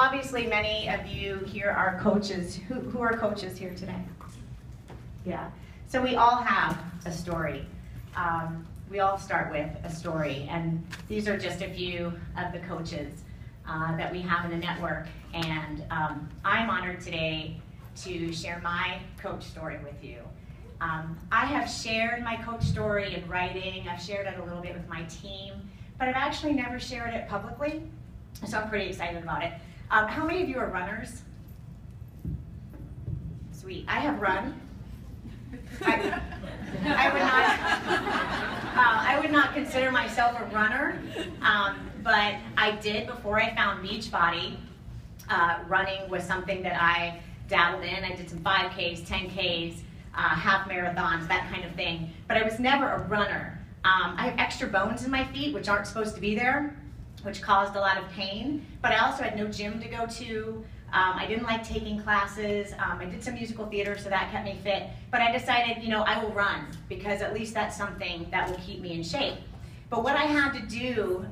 obviously many of you here are coaches. Who are coaches here today? Yeah. So we all have a story. We all start with a story, and these are just a few of the coaches that we have in the network. And I'm honored today to share my coach story with you. I have shared my coach story in writing. I've shared it a little bit with my team, but I've actually never shared it publicly, so I'm pretty excited about it. How many of you are runners? Sweet. I have run. I would not consider myself a runner, but I did before I found Beachbody. Running was something that I dabbled in. I did some 5Ks, 10Ks, half marathons, that kind of thing, but I was never a runner. I have extra bones in my feet, which aren't supposed to be there, which caused a lot of pain, but I also had no gym to go to. I didn't like taking classes. I did some musical theater, so that kept me fit. But I decided, I will run, because at least that's something that will keep me in shape. But what I had to do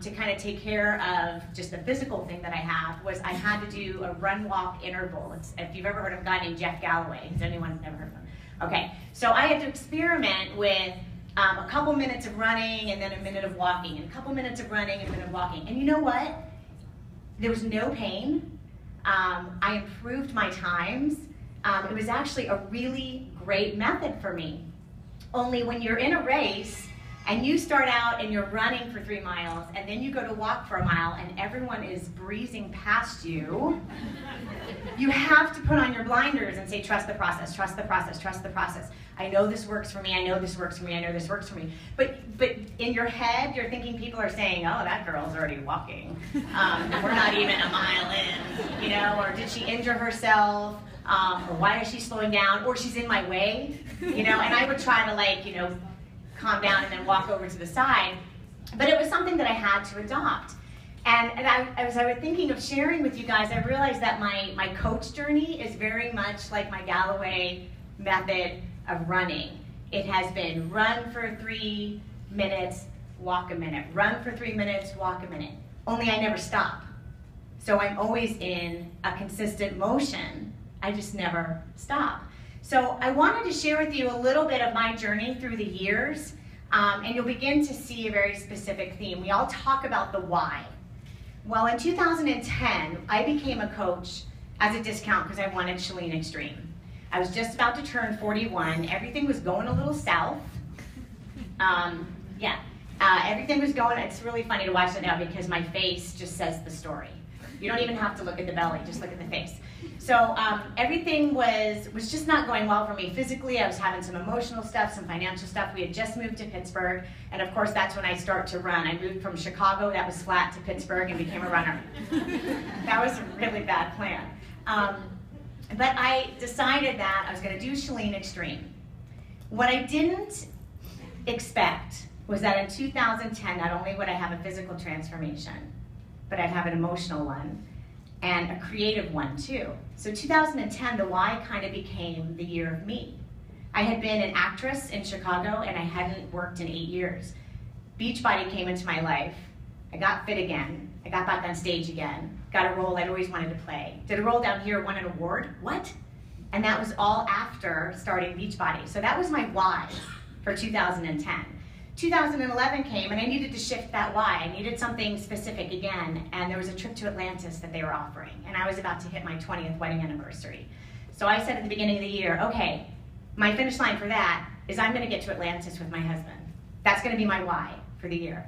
to kind of take care of just the physical thing that I have was I had to do a run-walk interval. If you've ever heard of a guy named Jeff Galloway. Has anyone ever heard of him? Okay, so I had to experiment with a couple minutes of running and then a minute of walking, and a couple minutes of running and a minute of walking. And you know what? There was no pain. I improved my times. It was actually a really great method for me. Only when you're in a race and you start out and you're running for 3 miles and then you go to walk for a mile and everyone is breezing past you, you have to put on your blinders and say, trust the process, trust the process, trust the process. I know this works for me, I know this works for me, I know this works for me. But in your head, you're thinking people are saying, oh, that girl's already walking. We're not even a mile in, or did she injure herself? Or why is she slowing down? Or she's in my way, and I would try to calm down and then walk over to the side. But it was something that I had to adopt. And as I was thinking of sharing with you guys, I realized that my coach journey is very much like my Galloway method of running. It has been run for 3 minutes, walk a minute. Run for 3 minutes, walk a minute. Only I never stop. So I'm always in a consistent motion. I just never stop. So I wanted to share with you a little bit of my journey through the years, and you'll begin to see a very specific theme. We all talk about the why. Well, in 2010, I became a coach as a discount because I wanted Chalene Extreme. I was just about to turn 41. Everything was going a little south. Everything was going, it's really funny to watch it now because my face just says the story. You don't even have to look at the belly, just look at the face. So everything was just not going well for me physically. I was having some emotional stuff, some financial stuff. We had just moved to Pittsburgh, and of course that's when I start to run. I moved from Chicago, that was flat, to Pittsburgh and became a runner. That was a really bad plan. But I decided that I was going to do Chalene Extreme. What I didn't expect was that in 2010, not only would I have a physical transformation, but I'd have an emotional one and a creative one too. So 2010, the why kind of became the year of me. I had been an actress in Chicago and I hadn't worked in 8 years. Beachbody came into my life. I got fit again. I got back on stage again. Got a role I'd always wanted to play. Did a role down here, won an award. What? And that was all after starting Beachbody. So that was my why for 2010. 2011 came and I needed to shift that why. I needed something specific again, and there was a trip to Atlantis that they were offering, and I was about to hit my 20th wedding anniversary. So I said at the beginning of the year, okay, my finish line for that is I'm gonna get to Atlantis with my husband. That's gonna be my why for the year.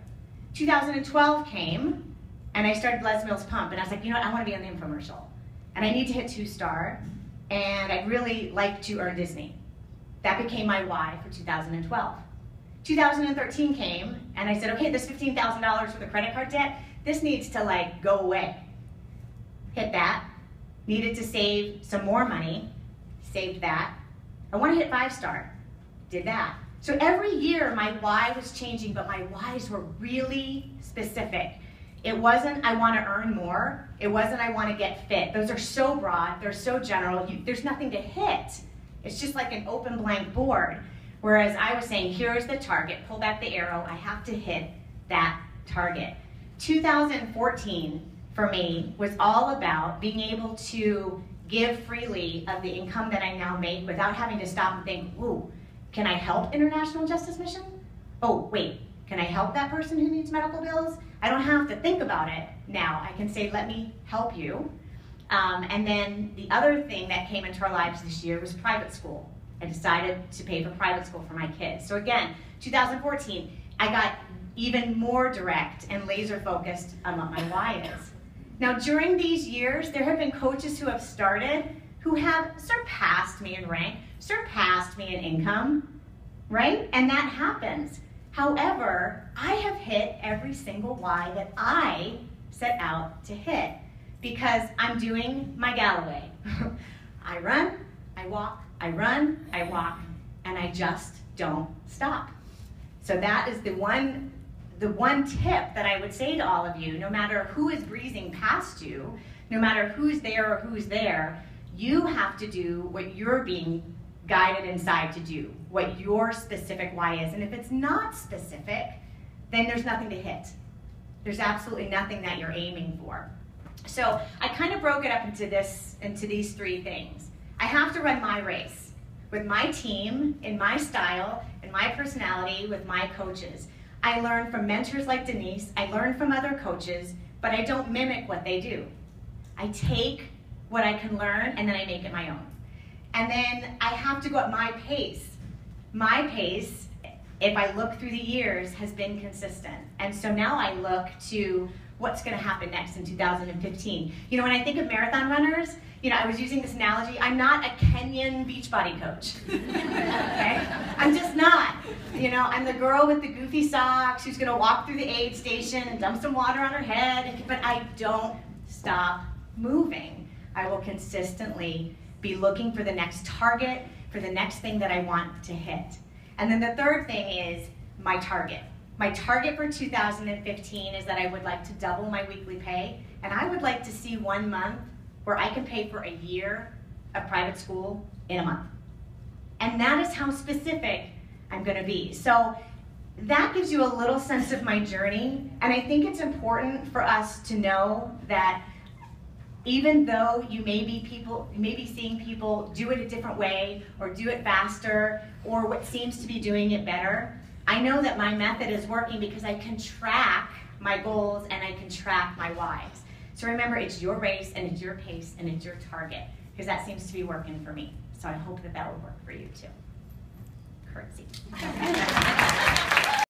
2012 came, and I started Les Mills Pump, and I was like, I wanna be on the infomercial, and I need to hit 2-star, and I'd really like to earn Disney. That became my why for 2012. 2013 came, and I said, okay, this $15,000 for the credit card debt, this needs to go away. Hit that. Needed to save some more money. Saved that. I want to hit 5-star. Did that. So every year my why was changing, but my whys were really specific. It wasn't I want to earn more. It wasn't I want to get fit. Those are so broad. They're so general. There's nothing to hit. It's just like an open blank board. Whereas I was saying, here's the target, pull back the arrow, I have to hit that target. 2014 for me was all about being able to give freely of the income that I now make without having to stop and think, ooh, can I help International Justice Mission? Oh, wait, can I help that person who needs medical bills? I don't have to think about it now. I can say, let me help you. And then the other thing that came into our lives this year was private school. I decided to pay for private school for my kids. So again, 2014, I got even more direct and laser focused on what my why is. Now, during these years, there have been coaches who have started who have surpassed me in rank, surpassed me in income, right? And that happens. However, I have hit every single why that I set out to hit because I'm doing my Galloway. I run, I walk, I run, I walk, and I just don't stop. So that is the one tip that I would say to all of you, no matter who is breezing past you, no matter who's there or who's there, you have to do what you're being guided inside to do, what your specific why is. And if it's not specific, then there's nothing to hit. There's absolutely nothing that you're aiming for. So I kind of broke it up into these three things. I have to run my race with my team, in my style, in my personality, with my coaches. I learn from mentors like Denise, I learn from other coaches, but I don't mimic what they do. I take what I can learn and then I make it my own. And then I have to go at my pace. My pace, if I look through the years, has been consistent. And so now I look to what's going to happen next in 2015. You know, when I think of marathon runners, you know, I was using this analogy, I'm not a Kenyan Beachbody coach, okay? I'm just not. You know, I'm the girl with the goofy socks who's gonna walk through the aid station and dump some water on her head, but I don't stop moving. I will consistently be looking for the next target, for the next thing that I want to hit. And then the third thing is my target. My target for 2015 is that I would like to double my weekly pay, and I would like to see 1 month where I can pay for a year of private school in a month. And that is how specific I'm gonna be. So that gives you a little sense of my journey, and I think it's important for us to know that even though you may be seeing people do it a different way, or do it faster, or what seems to be doing it better, I know that my method is working because I can track my goals and I can track my whys. So remember, it's your race and it's your pace and it's your target, because that seems to be working for me. So I hope that that will work for you too. Curtsy.